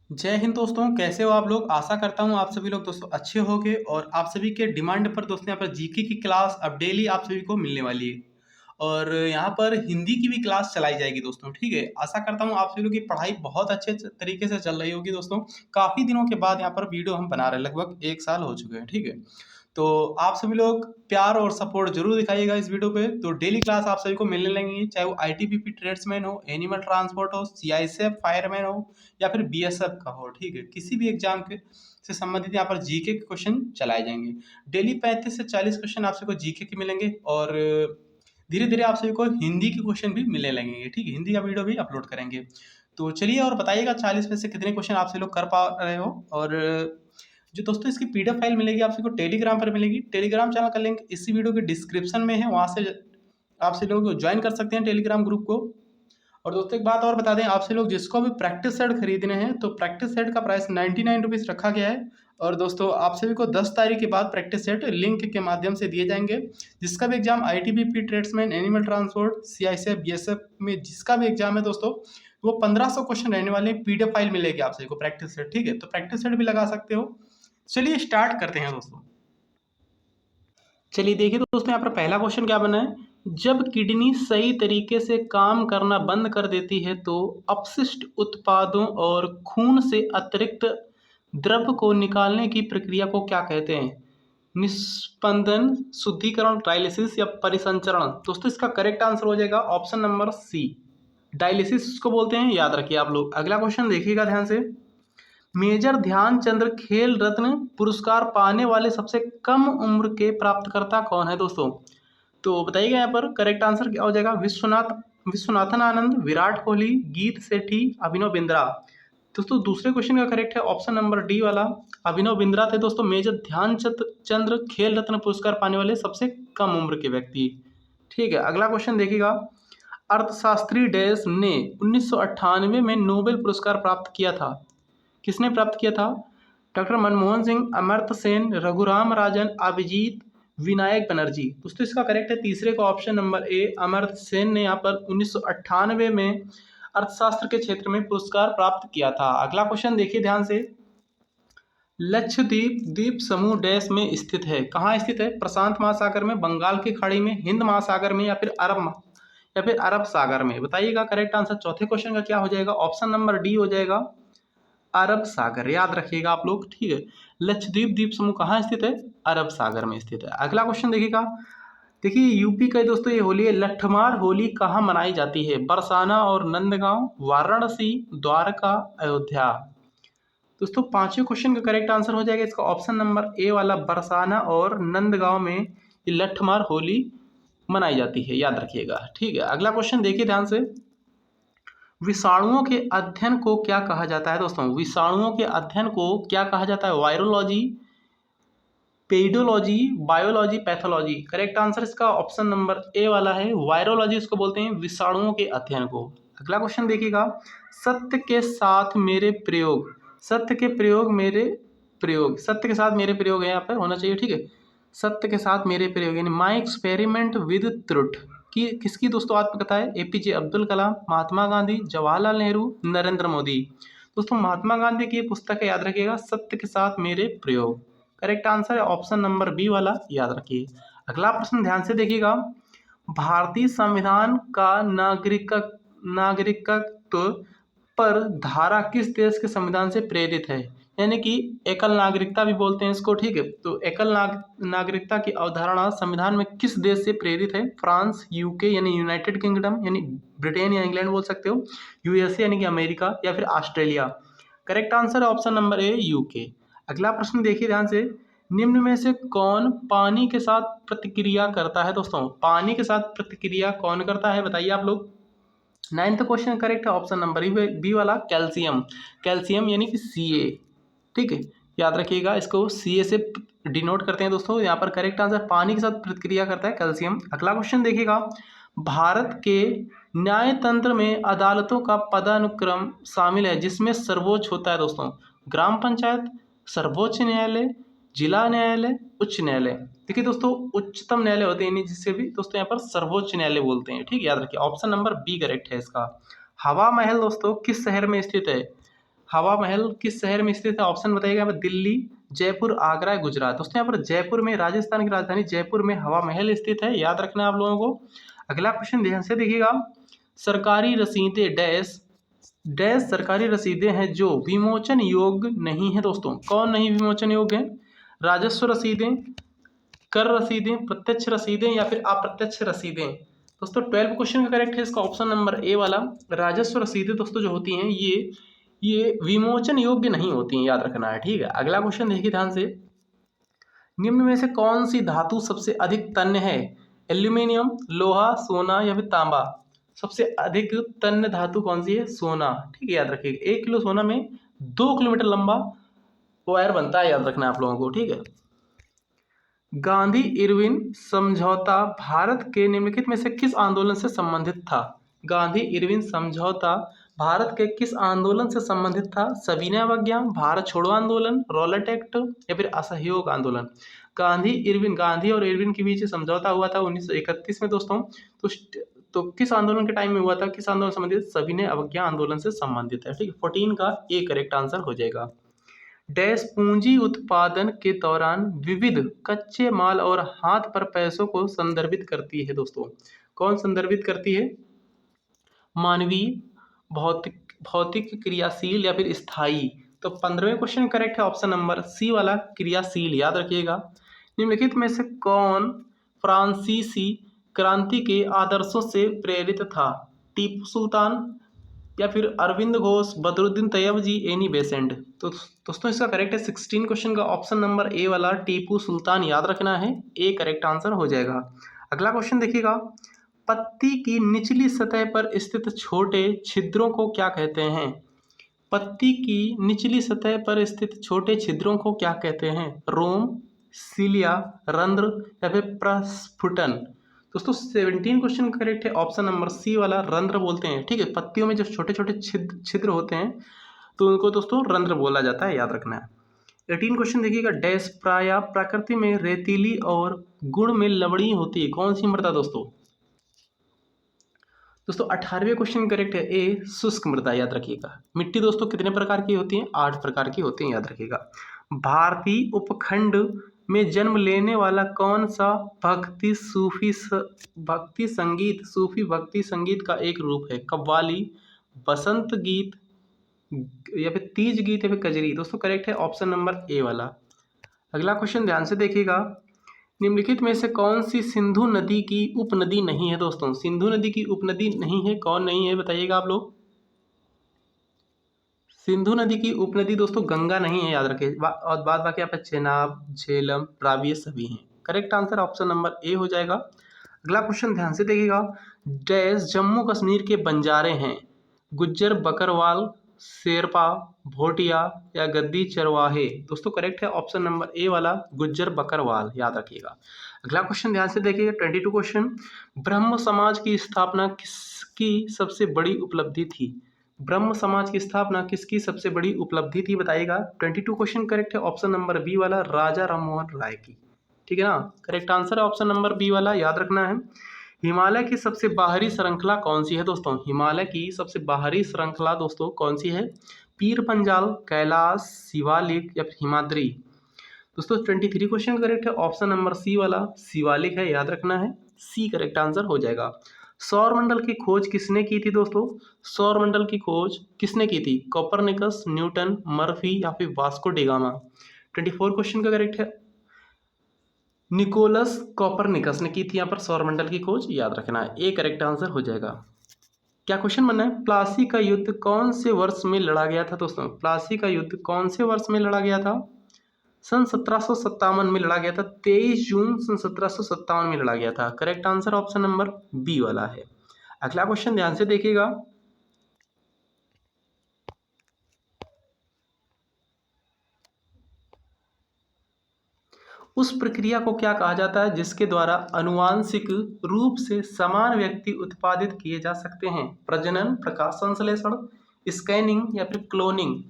जय हिंद दोस्तों, कैसे हो आप लोग। आशा करता हूँ आप सभी लोग दोस्तों अच्छे होंगे और आप सभी के डिमांड पर दोस्तों यहाँ पर जीके की क्लास अब डेली आप सभी को मिलने वाली है। और यहाँ पर हिंदी की भी क्लास चलाई जाएगी दोस्तों, ठीक है। आशा करता हूँ आप सभी लोग की पढ़ाई बहुत अच्छे तरीके से चल रही होगी दोस्तों। काफ़ी दिनों के बाद यहाँ पर वीडियो हम बना रहे हैं, लगभग 1 साल हो चुके हैं, ठीक है। तो आप सभी लोग प्यार और सपोर्ट जरूर दिखाइएगा इस वीडियो पे। तो डेली क्लास आप सभी को मिलने लगेंगी, चाहे वो आईटीबीपी ट्रेड्समैन हो, एनिमल ट्रांसपोर्ट हो, सीआईएसएफ फायरमैन हो या फिर बीएसएफ का हो, ठीक है। किसी भी एग्जाम के से संबंधित यहाँ पर जीके के क्वेश्चन चलाए जाएंगे। डेली 35 से 40 क्वेश्चन आप सभी को जीके के मिलेंगे और धीरे धीरे आप सभी को हिंदी के क्वेश्चन भी मिलने लगेंगे, ठीक है। हिंदी का वीडियो भी अपलोड करेंगे। तो चलिए और बताइएगा 40 में से कितने क्वेश्चन आप सभी लोग कर पा रहे हो। और जो दोस्तों इसकी पीडीएफ फाइल मिलेगी आप सभी को टेलीग्राम पर मिलेगी। टेलीग्राम चैनल का लिंक इसी वीडियो के डिस्क्रिप्शन में है, वहाँ से आप सभी लोग ज्वाइन कर सकते हैं टेलीग्राम ग्रुप को। और दोस्तों एक बात और बता दें, आपसे लोग जिसको भी प्रैक्टिस सेट खरीदने हैं तो प्रैक्टिस सेट का प्राइस 99 रुपीज़ रखा गया है। और दोस्तों आप सभी को 10 तारीख के बाद प्रैक्टिस सेट लिंक के माध्यम से दिए जाएंगे। जिसका भी exam ITBP tradesman, animal transport, CISF, BSF में जिसका भी एग्जाम है दोस्तों, वो 1500 क्वेश्चन रहने वाले हैं। पीडीएफ फाइल मिलेगी आप सभी को प्रैक्टिस सेट, ठीक है। तो प्रैक्टिस सेट भी लगा सकते हो। चलिए स्टार्ट करते हैं दोस्तों। चलिए देखिए दोस्तों, यहाँ पर पहला क्वेश्चन क्या बना है। जब किडनी सही तरीके से काम करना बंद कर देती है तो अपशिष्ट उत्पादों और खून से अतिरिक्त द्रव को निकालने की प्रक्रिया को क्या कहते हैं। निस्पंदन, शुद्धिकरण, डायलिसिस या परिसंचरण। दोस्तों इसका करेक्ट आंसर हो जाएगा ऑप्शन नंबर सी, डायलिसिस इसको बोलते हैं, याद रखिए आप लोग। अगला क्वेश्चन देखिएगा ध्यान से। मेजर ध्यानचंद्र खेल रत्न पुरस्कार पाने वाले सबसे कम उम्र के प्राप्तकर्ता कौन है दोस्तों। तो बताइएगा यहाँ पर करेक्ट आंसर क्या हो जाएगा। विश्वनाथन आनंद, विराट कोहली, गीत सेठी, अभिनव बिंद्रा। दोस्तों दूसरे क्वेश्चन का करेक्ट है ऑप्शन नंबर डी वाला, अभिनव बिंद्रा थे दोस्तों मेजर ध्यानचंद्र खेल रत्न पुरस्कार पाने वाले सबसे कम उम्र के व्यक्ति, ठीक है। अगला क्वेश्चन देखिएगा। अर्थशास्त्री डैश ने 1998 में नोबेल पुरस्कार प्राप्त किया था। किसने प्राप्त किया था। डॉक्टर मनमोहन सिंह, अमर्त्य सेन, रघुराम राजन, अभिजीत विनायक बनर्जी। दोस्तों इसका करेक्ट है तीसरे का option number A, Amartya Sen ने यहाँ पर 1998 में अर्थशास्त्र के क्षेत्र में पुरस्कार प्राप्त किया था। अगला क्वेश्चन देखिए ध्यान से। लक्षद्वीप द्वीप समूह डैश में स्थित है। कहाँ स्थित है। प्रशांत महासागर में, बंगाल की खाड़ी में, हिंद महासागर में या फिर अरब सागर में। बताइएगा करेक्ट आंसर चौथे क्वेश्चन का क्या हो जाएगा। ऑप्शन नंबर डी हो जाएगा, अरब सागर। याद रखिएगा आप लोग, ठीक है। लक्षद्वीप द्वीप समूह कहाँ स्थित है। अरब सागर में स्थित है। अगला क्वेश्चन देखिएगा। देखिए यूपी का दोस्तों ये होली है, लठमार होली कहाँ मनाई जाती है। बरसाना और नंदगांव, वाराणसी, द्वारका, अयोध्या। दोस्तों पांचवें क्वेश्चन का करेक्ट आंसर हो जाएगा इसका ऑप्शन नंबर ए वाला, बरसाना और नंदगांव में ये लठमार होली मनाई जाती है, याद रखिएगा, ठीक है। अगला क्वेश्चन देखिए ध्यान से। विषाणुओं के अध्ययन को क्या कहा जाता है दोस्तों। विषाणुओं के अध्ययन को क्या कहा जाता है। Virology, pedology, biology, pathology. Correct answer इसका ऑप्शन नंबर ए वाला है, वायरोलॉजी इसको बोलते हैं, विषाणुओं के अध्ययन को। अगला क्वेश्चन देखिएगा। सत्य के साथ मेरे प्रयोग, सत्य के प्रयोग मेरे प्रयोग, सत्य के साथ मेरे प्रयोग है यहाँ पर होना चाहिए, ठीक है। सत्य के साथ मेरे प्रयोग यानी माई एक्सपेरिमेंट विद ट्रुथ की किसकी दोस्तों आत्मकथा है। एपीजे अब्दुल कलाम, महात्मा गांधी, जवाहरलाल नेहरू, नरेंद्र मोदी। दोस्तों महात्मा गांधी की पुस्तक है, याद रखिएगा, सत्य के साथ मेरे प्रयोग। करेक्ट आंसर है ऑप्शन नंबर बी वाला, याद रखिए। अगला प्रश्न ध्यान से देखिएगा। भारतीय संविधान का नागरिकत्व पर धारा किस देश के संविधान से प्रेरित है। यानी कि एकल नागरिकता भी बोलते हैं इसको, ठीक है। तो एकल नागरिकता की अवधारणा संविधान में किस देश से प्रेरित है। फ्रांस, यूके यानी यूनाइटेड किंगडम यानी ब्रिटेन या इंग्लैंड बोल सकते हो, यूएसए यानी कि अमेरिका, या फिर ऑस्ट्रेलिया। करेक्ट आंसर है ऑप्शन नंबर ए, यूके। अगला प्रश्न देखिए ध्यान से। निम्न में से कौन पानी के साथ प्रतिक्रिया करता है दोस्तों। पानी के साथ प्रतिक्रिया कौन करता है बताइए आप लोग। नाइन्थ क्वेश्चन करेक्ट है ऑप्शन नंबर बी वाला, कैल्शियम। कैल्शियम यानी कि Ca, ठीक है। याद रखिएगा इसको Ca से डिनोट करते हैं दोस्तों। यहाँ पर करेक्ट आंसर पानी के साथ प्रतिक्रिया करता है कैल्शियम। अगला क्वेश्चन देखिएगा। भारत के न्यायतंत्र में अदालतों का पदानुक्रम शामिल है जिसमें सर्वोच्च होता है दोस्तों। ग्राम पंचायत, सर्वोच्च न्यायालय, जिला न्यायालय, उच्च न्यायालय। देखिए दोस्तों उच्चतम न्यायालय होते हैं जिससे भी दोस्तों यहाँ पर सर्वोच्च न्यायालय बोलते हैं, ठीक है। याद रखिए ऑप्शन नंबर बी करेक्ट है इसका। हवा महल दोस्तों किस शहर में स्थित है। हवा महल किस शहर में स्थित है? ऑप्शन बताइएगा यहाँ पर दिल्ली, जयपुर, आगरा, गुजरात। दोस्तों यहाँ पर जयपुर में, राजस्थान की राजधानी जयपुर में हवा महल स्थित है, याद रखना है आप लोगों को। अगला क्वेश्चन ध्यान से देखिएगा, सरकारी रसीदें डैश डैश सरकारी रसीदें हैं जो विमोचन योग्य नहीं है। दोस्तों कौन नहीं विमोचन योग्य है? राजस्व रसीदें, कर रसीदें, प्रत्यक्ष रसीदें या फिर अप्रत्यक्ष रसीदें। दोस्तों 12 क्वेश्चन का करेक्ट है इसका ऑप्शन नंबर ए वाला। राजस्व रसीदें दोस्तों जो होती हैं ये विमोचन योग्य नहीं होती हैं, याद रखना है, ठीक है। अगला क्वेश्चन देखिए ध्यान से, निम्न में से कौन सी धातु सबसे अधिक तन्य है? एल्यूमिनियम, लोहा, सोना या फिर तांबा। सबसे अधिक तन्य धातु कौन सी है? सोना, ठीक है, याद रखिएगा। 1 किलो सोना में 2 किलोमीटर लंबा वायर बनता है, याद रखना है आप लोगों को, ठीक है। गांधी इरविन समझौता भारत के निम्नलिखित में से किस आंदोलन से संबंधित था? गांधी इरविन समझौता भारत के किस आंदोलन से संबंधित था? सविनय अवज्ञा, भारत छोड़ो आंदोलन, रॉलेट एक्ट या फिर असहयोग आंदोलन। गांधी और इरविन के बीच समझौता हुआ था 1931 में दोस्तों। तो किस आंदोलन के टाइम में हुआ था? किस आंदोलन से संबंधित? सविनय अवज्ञा आंदोलन से संबंधित है, ठीक है। 14 का ए करेक्ट आंसर हो जाएगा। डैश पूंजी उत्पादन के दौरान विविध कच्चे माल और हाथ पर पैसों को संदर्भित करती है। दोस्तों कौन संदर्भित करती है? मानवीय, भौतिक, क्रियाशील या फिर स्थायी। तो 15वें क्वेश्चन करेक्ट है ऑप्शन नंबर सी वाला, क्रियाशील, याद रखिएगा। निम्नलिखित में से कौन फ्रांसीसी क्रांति के आदर्शों से प्रेरित था? टीपू सुल्तान या फिर अरविंद घोष, बदरुद्दीन तैयब जी, एनी बेसेंट। तो दोस्तों इसका करेक्ट है 16 क्वेश्चन का ऑप्शन नंबर ए वाला, टीपू सुल्तान, याद रखना है, ए करेक्ट आंसर हो जाएगा। अगला क्वेश्चन देखिएगा, पत्ती की निचली सतह पर स्थित छोटे छिद्रों को क्या कहते हैं? पत्ती की निचली सतह पर स्थित छोटे छिद्रों को क्या कहते हैं? रोम, सीलिया, रंध्र या फिर प्रस्फुटन। दोस्तों 17 क्वेश्चन करेक्ट है ऑप्शन नंबर सी वाला, रंध्र बोलते हैं, ठीक है। पत्तियों में जो छोटे छोटे छिद्र होते हैं तो उनको दोस्तों रंध्र बोला जाता है, याद रखना है। 18 क्वेश्चन देखिएगा, डैश प्राय प्रकृति में रेतीली और गुण में लवणीय होती है, कौन सी मृदा? दोस्तों 18वें क्वेश्चन करेक्ट है ए, शुष्क मृदा, याद रखिएगा। मिट्टी दोस्तों कितने प्रकार की होती है? 8 प्रकार की होती है, याद रखिएगा। भारतीय उपखंड में जन्म लेने वाला कौन सा सूफी भक्ति संगीत का एक रूप है? कव्वाली, बसंत गीत या फिर तीज गीत या फिर कजरी। दोस्तों करेक्ट है ऑप्शन नंबर ए वाला। अगला क्वेश्चन ध्यान से देखिएगा, निम्नलिखित में से कौन सी सिंधु नदी की उपनदी नहीं है? दोस्तों सिंधु नदी की उपनदी नहीं है, कौन नहीं है बताइएगा आप लोग। सिंधु नदी की उपनदी दोस्तों गंगा नहीं है, याद रखिए। और बाद बाकी यहाँ पे चेनाब, झेलम, रावी सभी हैं। Correct answer option number A हो जाएगा। अगला क्वेश्चन ध्यान से देखिएगा, डैश जम्मू कश्मीर के बंजारे हैं? गुज्जर, बकरवाल, शेरपा, भोटिया या गद्दी चरवाहे। दोस्तों करेक्ट है ऑप्शन नंबर ए वाला, गुज्जर बकरवाल, याद रखिएगा। अगला क्वेश्चन ध्यान से देखिएगा, 22 क्वेश्चन, ब्रह्म समाज की स्थापना किसकी सबसे बड़ी उपलब्धि थी? ब्रह्म समाज की स्थापना किसकी सबसे बड़ी उपलब्धि थी बताइएगा। 22 क्वेश्चन करेक्ट है ऑप्शन नंबर बी वाला, राजा राममोहन राय की, ठीक है ना। करेक्ट आंसर है ऑप्शन नंबर बी वाला, याद रखना है। हिमालय की सबसे बाहरी श्रृंखला कौन सी है? दोस्तों हिमालय की सबसे बाहरी श्रृंखला दोस्तों कौन सी है? पीर पंजाल, कैलाश, शिवालिक या फिर हिमाद्री। दोस्तों 23 क्वेश्चन करेक्ट है ऑप्शन नंबर सी वाला, शिवालिक है, याद रखना है, सी करेक्ट आंसर हो जाएगा। सौर मंडल की खोज किसने की थी? दोस्तों सौर मंडल की खोज किसने की थी? कोपरनिकस, न्यूटन, मर्फी या फिर वास्को डिगामा। 24 क्वेश्चन का करेक्ट है निकोलस कोपरनिकस ने की थी यहाँ पर सौरमंडल की खोज, याद रखना है, ए करेक्ट आंसर हो जाएगा। क्या क्वेश्चन बनना है, प्लासी का युद्ध कौन से वर्ष में लड़ा गया था? दोस्तों प्लासी का युद्ध कौन से वर्ष में लड़ा गया था? सन 1757 में लड़ा गया था, 23 जून सन 1757 में लड़ा गया था। Correct answer option number B वाला है। अगला क्वेश्चन ध्यान से देखिएगा, उस प्रक्रिया को क्या कहा जाता है जिसके द्वारा अनुवांशिक रूप से समान व्यक्ति उत्पादित किए जा सकते हैं? प्रजनन, प्रकाश संश्लेषण, स्कैनिंग या फिर क्लोनिंग।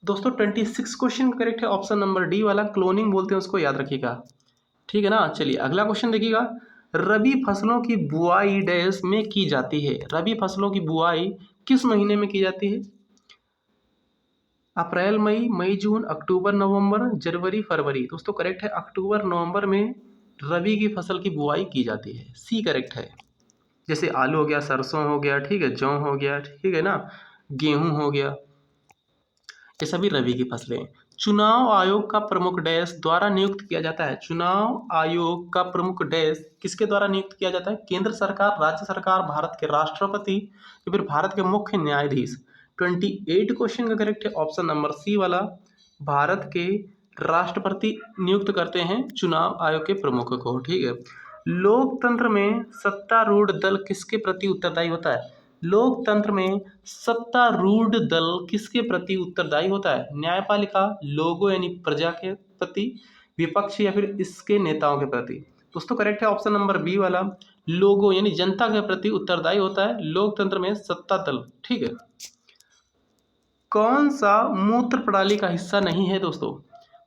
दोस्तों 26 क्वेश्चन करेक्ट है ऑप्शन नंबर डी वाला, क्लोनिंग बोलते हैं उसको, याद रखिएगा, ठीक है ना। चलिए अगला क्वेश्चन देखिएगा, रबी फसलों की बुआई डैश में की जाती है? रबी फसलों की बुआई किस महीने में की जाती है? अप्रैल मई, मई जून, अक्टूबर नवंबर, जनवरी फरवरी। दोस्तों करेक्ट है, अक्टूबर नवंबर में रबी की फसल की बुआई की जाती है, सी करेक्ट है। जैसे आलू हो गया, सरसों हो गया, ठीक है, जौ हो गया, ठीक है ना, गेहूं हो गया, ये सभी रबी की फसलें हैं। चुनाव आयोग का प्रमुख डैश द्वारा नियुक्त किया जाता है। चुनाव आयोग का प्रमुख डैश किसके द्वारा नियुक्त किया जाता है? केंद्र सरकार, राज्य सरकार, भारत के राष्ट्रपति या फिर भारत के मुख्य न्यायाधीश। 28 क्वेश्चन का करेक्ट है ऑप्शन नंबर सी वाला, भारत के राष्ट्रपति नियुक्त करते हैं चुनाव आयोग के प्रमुख को, ठीक है। लोकतंत्र में सत्तारूढ़ दल किसके प्रति उत्तरदायी होता है? लोकतंत्र में सत्तारूढ़ दल किसके प्रति उत्तरदायी होता है? न्यायपालिका, लोगों यानी प्रजा के प्रति, विपक्ष या फिर इसके नेताओं के प्रति। दोस्तों करेक्ट है ऑप्शन नंबर बी वाला, लोगों यानी जनता के प्रति उत्तरदायी होता है लोकतंत्र में सत्ता दल, ठीक है। कौन सा मूत्र प्रणाली का हिस्सा नहीं है दोस्तों?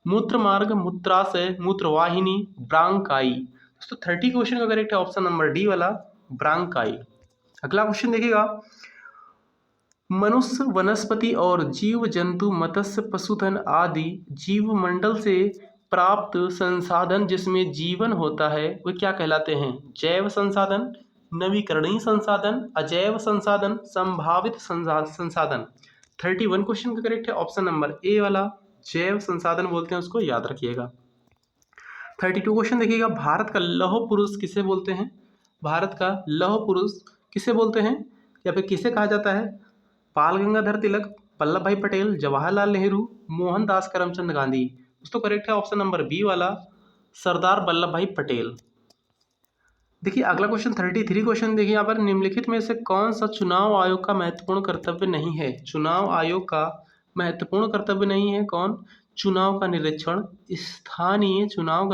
मूत्र मार्ग, मूत्राशय, मूत्रवाहिनी, ब्रांकाई। दोस्तों 30 क्वेश्चन का करेक्ट है ऑप्शन नंबर डी वाला, ब्रांकाई। अगला क्वेश्चन देखिएगा, मनुष्य, वनस्पति और जीव जंतु, मत्स्य, पशुधन आदि जीव मंडल से प्राप्त संसाधन जिसमें जीवन होता है वे क्या कहलाते हैं? जैव संसाधन, नवीकरणीय संसाधन, अजैव संसाधन, संभावित संसाधन। 31 क्वेश्चन का करेक्ट है ऑप्शन नंबर ए वाला, जैव संसाधन बोलते हैं उसको, याद रखिएगा। 32 क्वेश्चन देखिएगा, भारत का लौह पुरुष किसे बोलते हैं? भारत का लौह पुरुष किसे बोलते हैं या फिर किसे कहा जाता है? बाल गंगाधर तिलक, वल्लभ भाई पटेल, जवाहरलाल नेहरू, मोहनदास करमचंद गांधी। दोस्तों करेक्ट है ऑप्शन नंबर बी वाला, सरदार वल्लभ भाई पटेल। देखिए अगला क्वेश्चन 33 क्वेश्चन देखिए यहाँ पर, निम्नलिखित में से कौन सा चुनाव आयोग का महत्वपूर्ण कर्तव्य नहीं है? चुनाव आयोग का महत्वपूर्ण कर्तव्य नहीं है कौन? चुनाव का निरीक्षण, स्थानीय चुनाव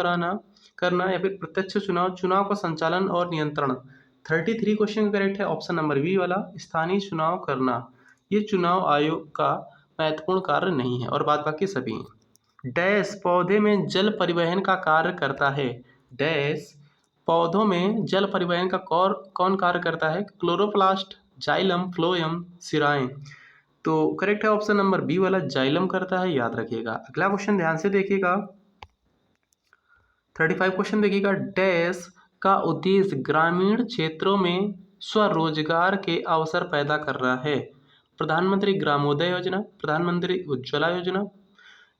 करना या फिर प्रत्यक्ष चुनाव, चुनाव का संचालन और नियंत्रण। 33 क्वेश्चन करेक्ट है ऑप्शन नंबर बी वाला, स्थानीय चुनाव करना। ये चुनाव आयोग का महत्वपूर्ण कार्य नहीं है और बाद बाकी सभी हैं। डैश पौधे में जल परिवहन का कार्य करता है। डैश पौधों में जल परिवहन का कौन कार्य करता है? क्लोरोप्लास्ट, जाइलम, फ्लोएम, सिराएं। तो करेक्ट है ऑप्शन नंबर बी वाला, जाइलम करता है, याद रखिएगा। अगला क्वेश्चन ध्यान से देखिएगा, 35 क्वेश्चन देखिएगा, डैश का उद्देश्य ग्रामीण क्षेत्रों में स्वरोजगार के अवसर पैदा कर रहा है। प्रधानमंत्री ग्रामोदय योजना, प्रधानमंत्री उज्ज्वला योजना,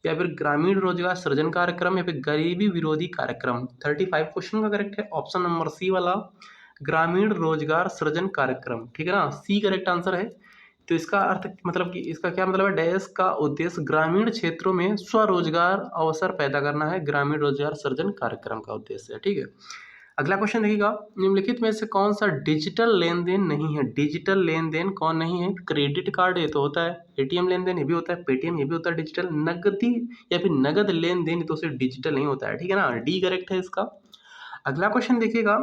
या फिर ग्रामीण रोजगार सृजन कार्यक्रम, या फिर गरीबी विरोधी कार्यक्रम। 35 क्वेश्चन का करेक्ट है ऑप्शन नंबर सी वाला, ग्रामीण रोजगार सृजन कार्यक्रम, ठीक है ना, सी करेक्ट आंसर है। तो इसका अर्थ मतलब कि इसका क्या मतलब है? डैश का उद्देश्य ग्रामीण क्षेत्रों में स्वरोजगार अवसर पैदा करना है, ग्रामीण रोजगार सृजन कार्यक्रम का उद्देश्य है, ठीक है। अगला क्वेश्चन देखिएगा, निम्नलिखित में से कौन सा डिजिटल लेन देन नहीं है? डिजिटल लेन देन कौन नहीं है? क्रेडिट कार्ड ये तो होता है, एटीएम लेन देन ये भी होता है, पेटीएम ये भी होता है डिजिटल, नकदी या फिर नगद लेन देन तो सिर्फ डिजिटल नहीं होता है, ठीक है ना, डी करेक्ट है इसका। अगला क्वेश्चन देखिएगा,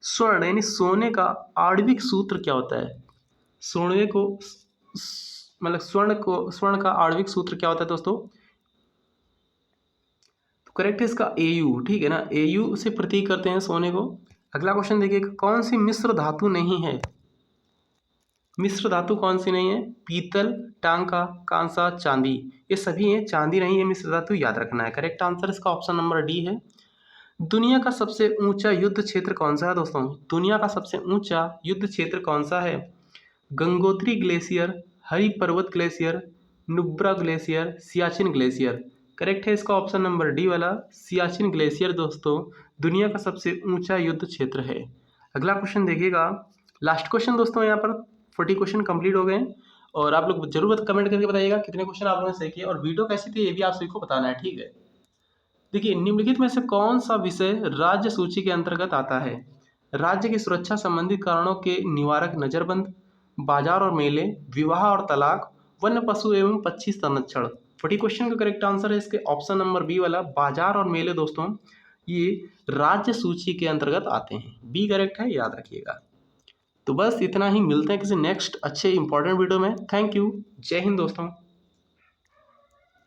स्वर्ण यानी सोने का आणविक सूत्र क्या होता है? सोने को मतलब स्वर्ण का आणविक सूत्र क्या होता है दोस्तों? करेक्ट है इसका एयू, ठीक है ना, एयू से प्रतीक करते हैं सोने को। अगला क्वेश्चन देखिए, कौन सी मिश्र धातु नहीं है? मिश्र धातु कौन सी नहीं है? पीतल, टांका, कांसा, चांदी, ये सभी हैं, चांदी नहीं है मिश्र धातु, याद रखना है। करेक्ट आंसर इसका ऑप्शन नंबर डी है। दुनिया का सबसे ऊंचा युद्ध क्षेत्र कौन सा है दोस्तों? दुनिया का सबसे ऊंचा युद्ध क्षेत्र कौन सा है? गंगोत्री ग्लेशियर, हरि पर्वत glacier, Nubra glacier, Siachen glacier. Correct है इसका ऑप्शन नंबर डी वाला, सियाचिन ग्लेशियर दोस्तों दुनिया का सबसे ऊंचा युद्ध क्षेत्र है। अगला क्वेश्चन देखिएगा, लास्ट क्वेश्चन दोस्तों, यहाँ पर 40 क्वेश्चन कंप्लीट हो गए और आप लोग जरूर कमेंट करके बताइएगा कितने क्वेश्चन आप लोगों ने सही किए और वीडियो कैसी थी ये भी आप सभी को बताना है, ठीक है। देखिए निम्नलिखित में से कौन सा विषय राज्य सूची के अंतर्गत आता है? राज्य की सुरक्षा संबंधित कारणों के निवारक, नजरबंद, बाजार और मेले, विवाह और तलाक, वन्य पशु एवं पक्षी संरक्षण। 40 क्वेश्चन का करेक्ट आंसर है इसके ऑप्शन नंबर बी वाला, बाजार और मेले दोस्तों ये राज्य सूची के अंतर्गत आते हैं, बी करेक्ट है, याद रखिएगा। तो बस इतना ही, मिलते हैं किसी नेक्स्ट अच्छे इंपॉर्टेंट वीडियो में। थैंक यू, जय हिंद दोस्तों।